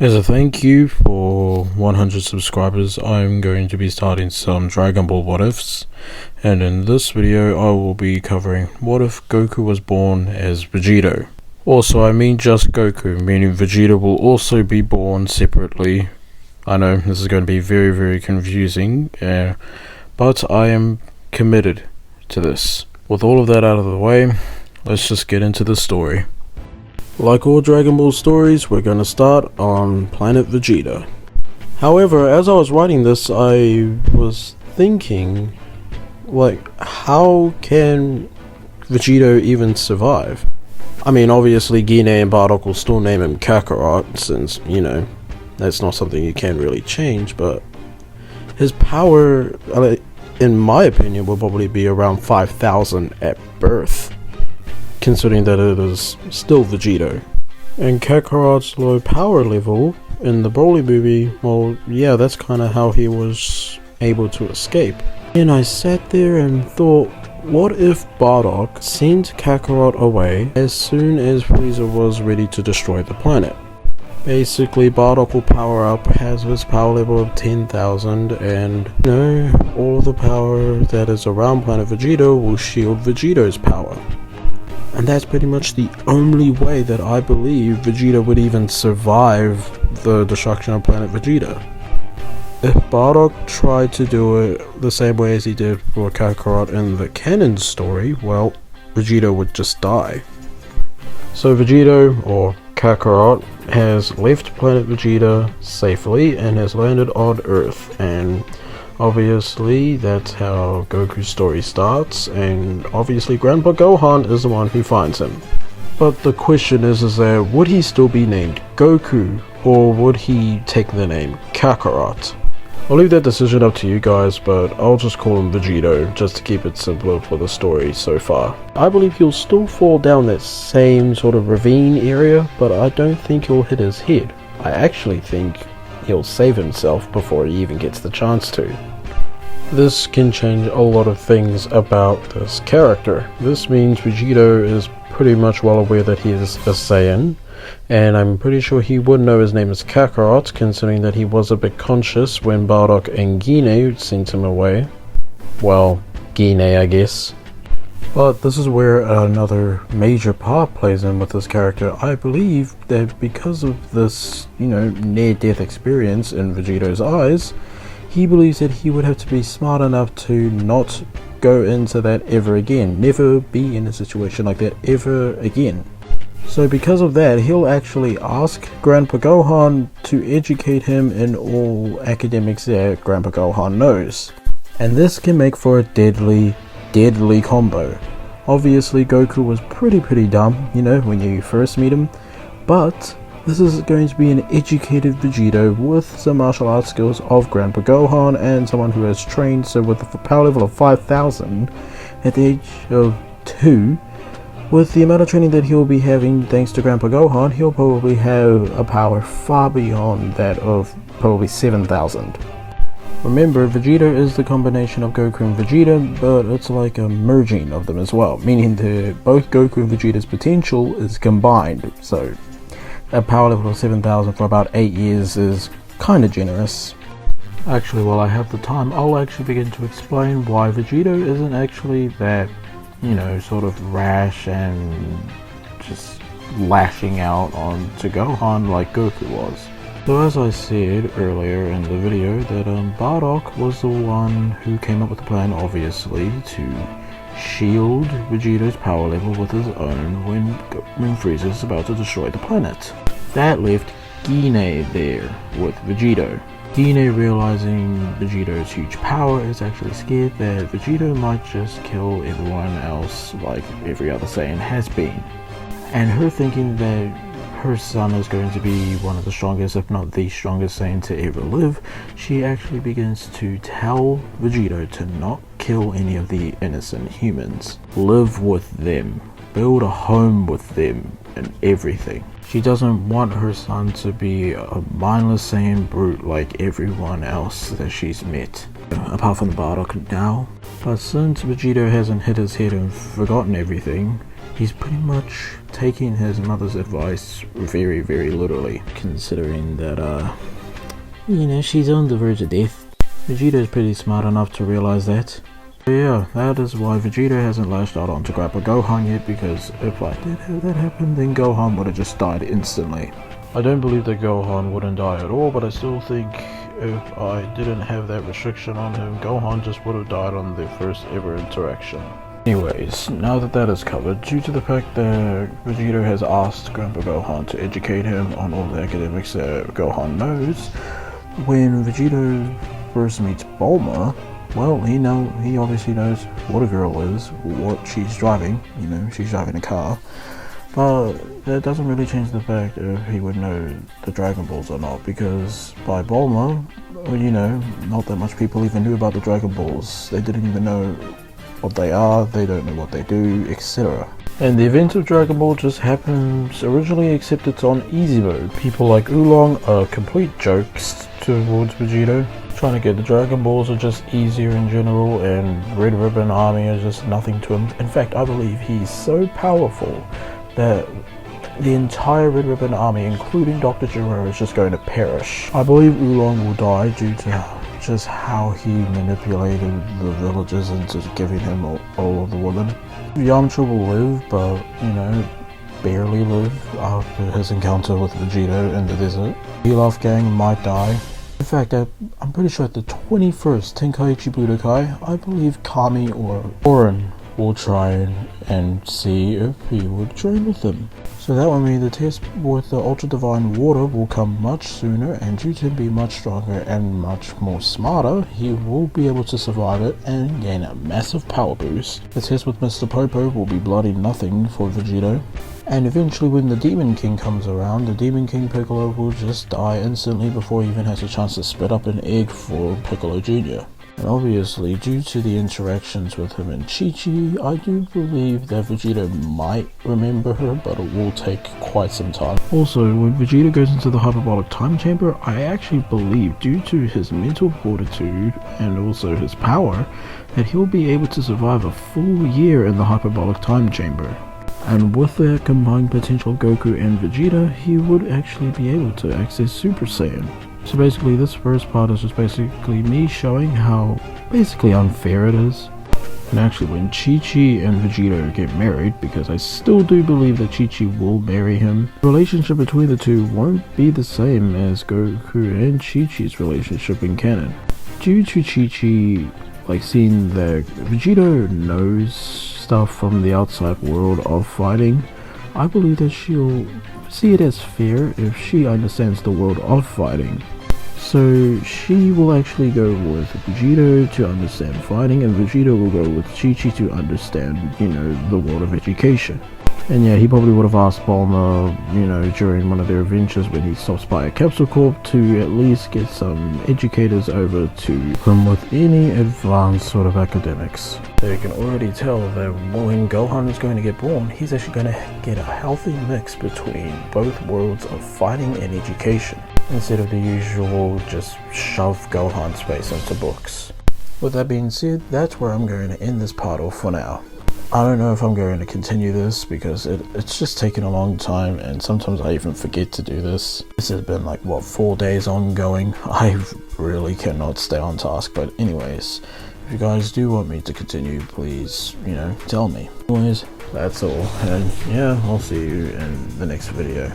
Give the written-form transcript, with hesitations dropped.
As a thank you for 100 subscribers, I'm going to be starting some Dragon Ball what ifs, and in this video I will be covering what if Goku was born as Vegito. Also, I mean just Goku, meaning Vegeta will also be born separately. I know this is going to be very confusing, but I am committed to this. With all of that out of the way, let's just get into the story. Like all Dragon Ball stories, we're gonna start on planet Vegeta. However, as I was writing this, I was thinking, how can Vegito even survive? I mean, obviously Gine and Bardock will still name him Kakarot, since, that's not something you can really change, but his power, in my opinion, will probably be around 5,000 at birth, considering that it is still Vegito. And Kakarot's low power level in the Broly movie, well, yeah, that's kind of how he was able to escape. And I sat there and thought, what if Bardock sent Kakarot away as soon as Frieza was ready to destroy the planet? Basically, Bardock will power up, has his power level of 10,000, and all of the power that is around planet Vegito will shield Vegito's power. And that's pretty much the only way that I believe Vegeta would even survive the destruction of planet Vegeta. If Bardock tried to do it the same way as he did for Kakarot in the canon story, well, Vegeta would just die. So Vegito, or Kakarot, has left planet Vegeta safely and has landed on Earth, and obviously that's how Goku's story starts, and obviously Grandpa Gohan is the one who finds him. But the question is that would he still be named Goku, or would he take the name Kakarot? I'll leave that decision up to you guys, but I'll just call him Vegito, just to keep it simpler for the story so far. I believe he'll still fall down that same sort of ravine area, but I don't think he'll hit his head. I actually think he'll save himself before he even gets the chance to. This can change a lot of things about this character. This means Vegito is pretty much well aware that he is a Saiyan, and I'm pretty sure he would know his name is Kakarot, considering that he was a bit conscious when Bardock and Gine sent him away. Well, Gine, I guess. But this is where another major part plays in with this character. I believe that because of this, near-death experience in Vegito's eyes, he believes that he would have to be smart enough to not go into that ever again. Never be in a situation like that ever again. So because of that, he'll actually ask Grandpa Gohan to educate him in all academics that Grandpa Gohan knows. And this can make for a deadly combo. Obviously Goku was pretty dumb, when you first meet him, but this is going to be an educated Vegito with some martial arts skills of Grandpa Gohan and someone who has trained, so with a power level of 5,000 at the age of 2, with the amount of training that he'll be having thanks to Grandpa Gohan, he'll probably have a power far beyond that of probably 7,000. Remember, Vegeta is the combination of Goku and Vegeta, but it's like a merging of them as well, meaning that both Goku and Vegeta's potential is combined, so a power level of 7,000 for about 8 years is kinda generous. Actually, while I have the time, I'll actually begin to explain why Vegito isn't actually that, sort of rash and just lashing out onto Gohan like Goku was. So as I said earlier in the video, that Bardock was the one who came up with the plan, obviously, to shield Vegito's power level with his own when Frieza's about to destroy the planet. That left Gine there with Vegito. Gine, realizing Vegito's huge power, is actually scared that Vegito might just kill everyone else like every other Saiyan has been. And her thinking that her son is going to be one of the strongest, if not the strongest Saiyan to ever live, she actually begins to tell Vegito to not kill any of the innocent humans. Live with them. Build a home with them and everything. She doesn't want her son to be a mindless Saiyan brute like everyone else that she's met, apart from the Bardock now. But since Vegito hasn't hit his head and forgotten everything, he's pretty much taking his mother's advice very, very literally, considering that, she's on the verge of death. Vegito's pretty smart enough to realize that. But yeah, that is why Vegito hasn't lashed out onto Grandpa Gohan yet, because if I did have that happen, then Gohan would have just died instantly. I don't believe that Gohan wouldn't die at all, but I still think if I didn't have that restriction on him, Gohan just would have died on their first ever interaction. Anyways, now that that is covered, due to the fact that Vegito has asked Grandpa Gohan to educate him on all the academics that Gohan knows, when Vegito first meets Bulma, well, he obviously knows what a girl is, what she's driving, she's driving a car. But that doesn't really change the fact if he would know the Dragon Balls or not, because by Bulma, not that much people even knew about the Dragon Balls. They didn't even know what they are, they don't know what they do, etc. And the event of Dragon Ball just happens originally, except it's on easy mode. People like Oolong are complete jokes towards Vegito. Trying to get the Dragon Balls are just easier in general, and Red Ribbon Army is just nothing to him. In fact, I believe he's so powerful that the entire Red Ribbon Army, including Dr. Gero, is just going to perish. I believe Oolong will die due to just how he manipulated the villagers into giving him all of the women. Yamcha will live, but, barely live after his encounter with Vegito in the desert. Pilaf Gang might die. In fact, I'm pretty sure at the 21st Tenkaichi Budokai, I believe Kami or Orin will try and see if he would train with them. So that would mean the test with the Ultra Divine Water will come much sooner, and due to him being much stronger and much more smarter, he will be able to survive it and gain a massive power boost. The test with Mr. Popo will be bloody nothing for Vegito. And eventually when the Demon King comes around, the Demon King Piccolo will just die instantly before he even has a chance to spit up an egg for Piccolo Jr. And obviously, due to the interactions with him and Chi-Chi, I do believe that Vegito might remember her, but it will take quite some time. Also, when Vegito goes into the Hyperbolic Time Chamber, I actually believe, due to his mental fortitude and also his power, that he'll be able to survive a full year in the Hyperbolic Time Chamber. And with the combined potential of Goku and Vegeta, he would actually be able to access Super Saiyan. So basically this first part is just basically me showing how basically unfair it is. And actually when Chi-Chi and Vegito get married, because I still do believe that Chi-Chi will marry him, the relationship between the two won't be the same as Goku and Chi-Chi's relationship in canon. Due to Chi-Chi seeing that Vegito knows stuff from the outside world of fighting, I believe that she'll see it as fair if she understands the world of fighting. So she will actually go with Vegito to understand fighting, and Vegito will go with Chi-Chi to understand, the world of education. And yeah, he probably would have asked Bulma, during one of their adventures when he stops by a Capsule Corp to at least get some educators over to him with any advanced sort of academics. So you can already tell that when Gohan is going to get born, he's actually going to get a healthy mix between both worlds of fighting and education, instead of the usual just shove Gohan's face into books. With that being said, that's where I'm going to end this part off for now. I don't know if I'm going to continue this because it's just taken a long time, and sometimes I even forget to do this. This has been 4 days ongoing. I really cannot stay on task, but anyways, if you guys do want me to continue, please, tell me. Anyways, that's all, and yeah, I'll see you in the next video.